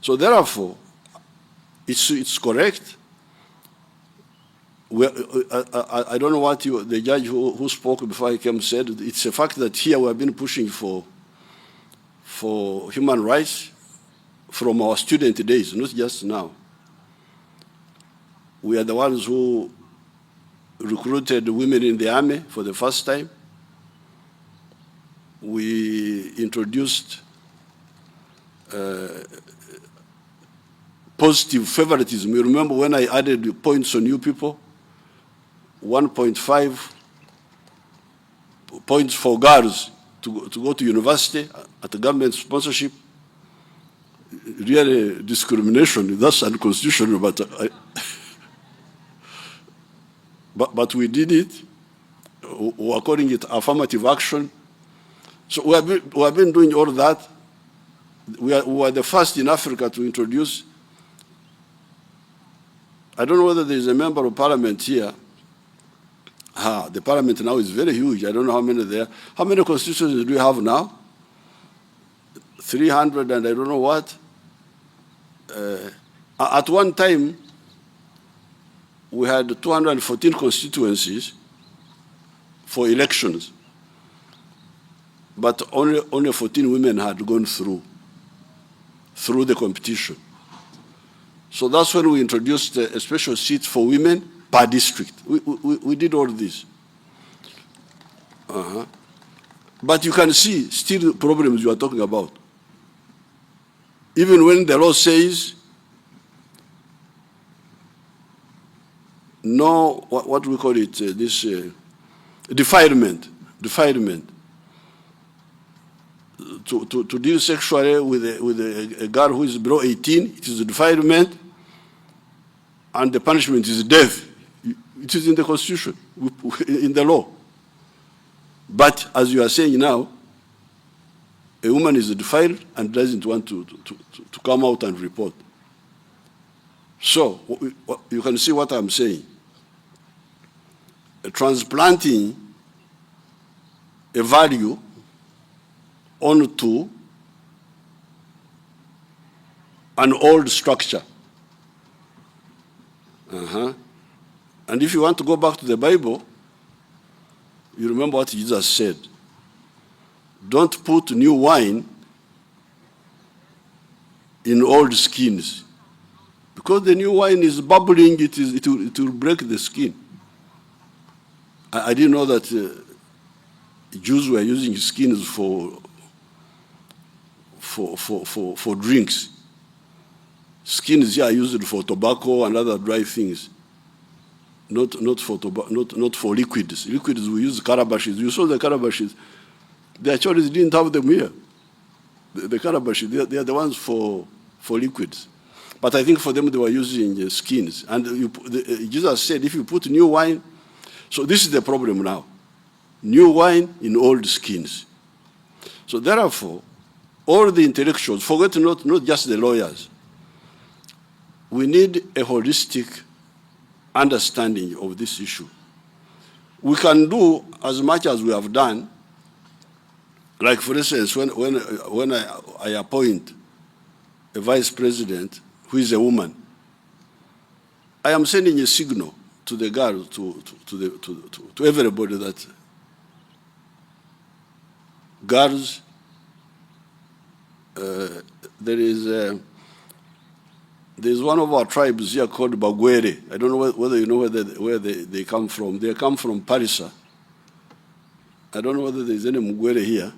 So therefore, it's correct. I don't know what the judge who spoke before I came said. It's a fact that here we have been pushing for human rights from our student days, not just now. We are the ones who recruited women in the army for the first time. We introduced positive favoritism. You remember when I added points on you people? 1.5 points for girls to go to university at the government sponsorship. Really discrimination, that's unconstitutional, but we did it. We're calling it affirmative action. So we have been doing all that. We are the first in Africa to introduce. I don't know whether there is a member of parliament here. The parliament now is very huge. I don't know how many there. How many constituencies do we have now? 300 and I don't know what. At one time, we had 214 constituencies for elections, but only 14 women had gone through the competition. So that's when we introduced a special seat for women per district. We did all this. But you can see still the problems you are talking about. Even when the law says no, what we call it, this defilement. To deal sexually with a girl who is below 18, it is a defilement, and the punishment is death. It is in the Constitution, in the law. But as you are saying now, a woman is defiled and doesn't want to come out and report. So you can see what I'm saying. Transplanting a value onto an old structure. And if you want to go back to the Bible, you remember what Jesus said. Don't put new wine in old skins. Because the new wine is bubbling, it will break the skin. I didn't know that Jews were using skins for drinks. Skins here are used for tobacco and other dry things. Not for liquids. Liquids we use calabashes. You saw the calabashes. The Achoris didn't have them here. The calabashes, they are the ones for liquids. But I think for them they were using skins. And Jesus said, if you put new wine, so this is the problem now. New wine in old skins. So therefore, all the intellectuals, forget not just the lawyers, we need a holistic understanding of this issue. We can do as much as we have done. Like for instance, when I appoint a vice president who is a woman, I am sending a signal to the girl, to everybody that girls, there's one of our tribes here called Lugwere. I don't know whether you know where they come from. They come from Parisa. I don't know whether there's any Lugwere here.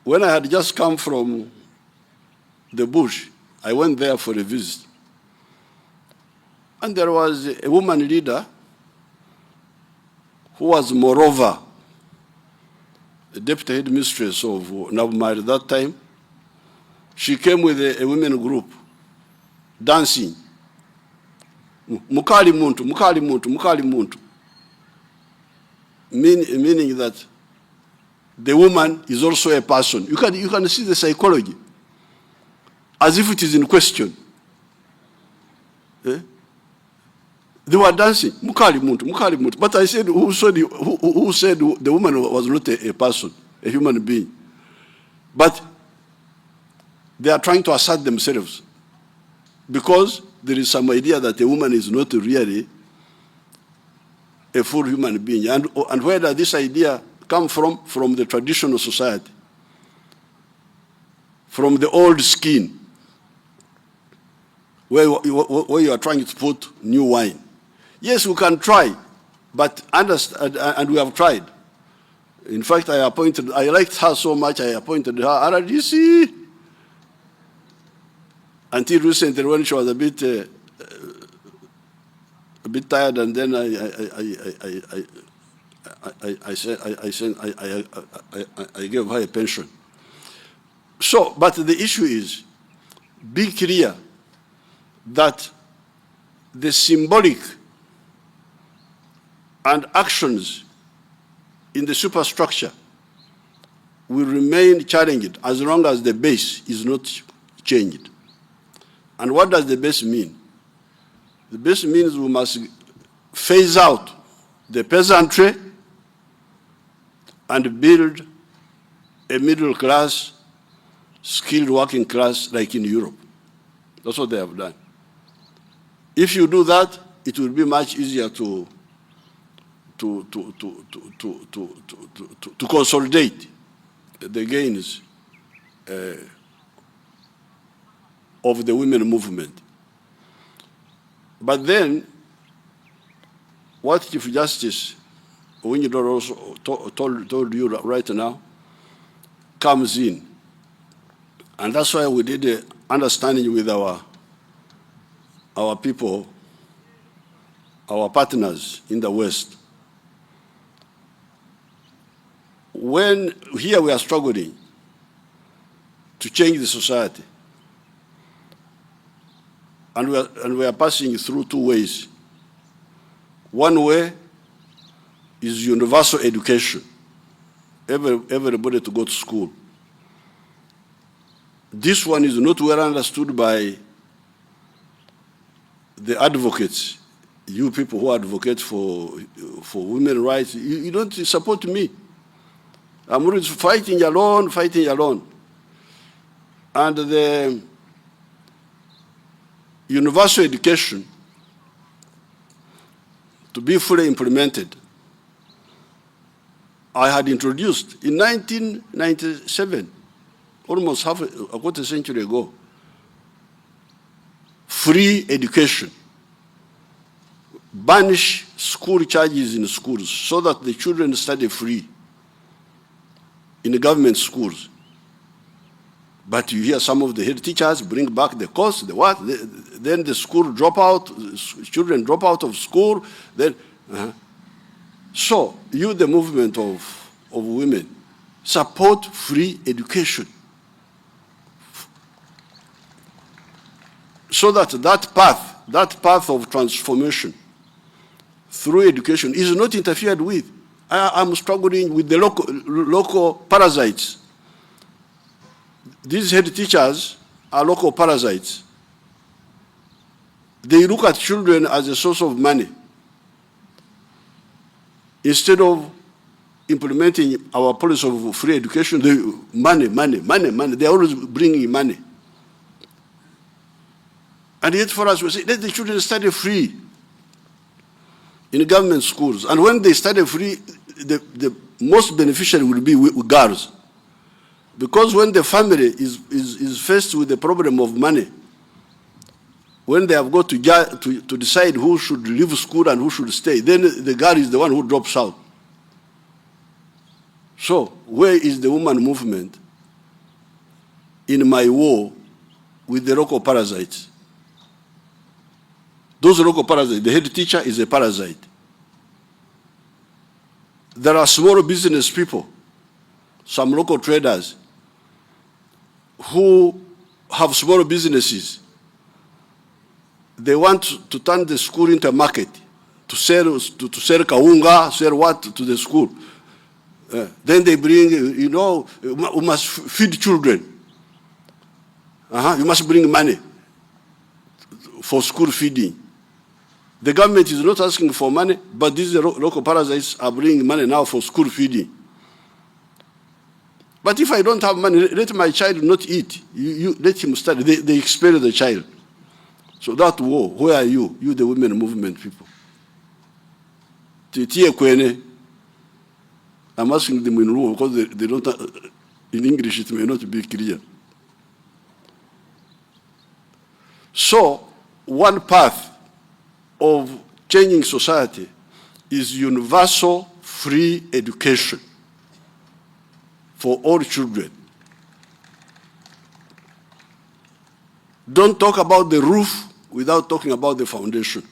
When I had just come from the bush, I went there for a visit. And there was a woman leader who was moreover the deputy headmistress of Nabumari at that time. She came with a women group, dancing. Mukali muntu, mukali muntu, mukali muntu. Meaning that the woman is also a person. You can see the psychology, as if it is in question. Eh? They were dancing, mukali muntu, mukali muntu. But I said, who said the woman was not a person, a human being? But they are trying to assert themselves because there is some idea that a woman is not really a full human being. And where does this idea come from? From the traditional society, from the old skin, where you are trying to put new wine. Yes, we can try, but understand, and we have tried. In fact, I liked her so much, I appointed her RDC. Until recently, when she was a bit tired, and then I gave her a pension. So, but the issue is, be clear that the symbolic and actions in the superstructure will remain challenged as long as the base is not changed. And what does the base mean? The base means we must phase out the peasantry and build a middle class, skilled working class like in Europe. That's what they have done. If you do that, it will be much easier to consolidate the gains of the women movement. But then, what Chief Justice Owinjidoro also told you right now comes in. And that's why we did an understanding with our people, our partners in the West. When here we are struggling to change the society, and we are passing through two ways. One way is universal education, everybody to go to school. This one is not well understood by the advocates, you people who advocate for women's rights. You don't support me. I'm always fighting alone. And the universal education, to be fully implemented, I had introduced in 1997, almost a quarter century ago, free education. Banish school charges in schools so that the children study free in the government schools. But you hear some of the head teachers bring back the cost, then the school drop out, children drop out of school. Then, So you, the movement of women, support free education. So that path of transformation through education is not interfered with. I'm struggling with the local parasites. These head teachers are local parasites. They look at children as a source of money. Instead of implementing our policy of free education, money. They're always bringing money. And yet for us, we say, let the children study free in government schools. And when they study free, the most beneficiary will be with girls. Because when the family is faced with the problem of money, when they have got to decide who should leave school and who should stay, then the girl is the one who drops out. So where is the woman movement in my war with the local parasites? Those local parasites, the head teacher is a parasite. There are small business people, some local traders, who have small businesses. They want to turn the school into a market, to sell kaunga, sell what to the school. Then they bring, we must feed children. You must bring money for school feeding. The government is not asking for money, but these local parasites are bringing money now for school feeding. But if I don't have money, let my child not eat. You let him study. They expel the child. So that war, where are you? You, the women movement people. I'm asking them in Luo because they don't, in English it may not be clear. So, one path of changing society is universal free education for all children. Don't talk about the roof without talking about the foundation.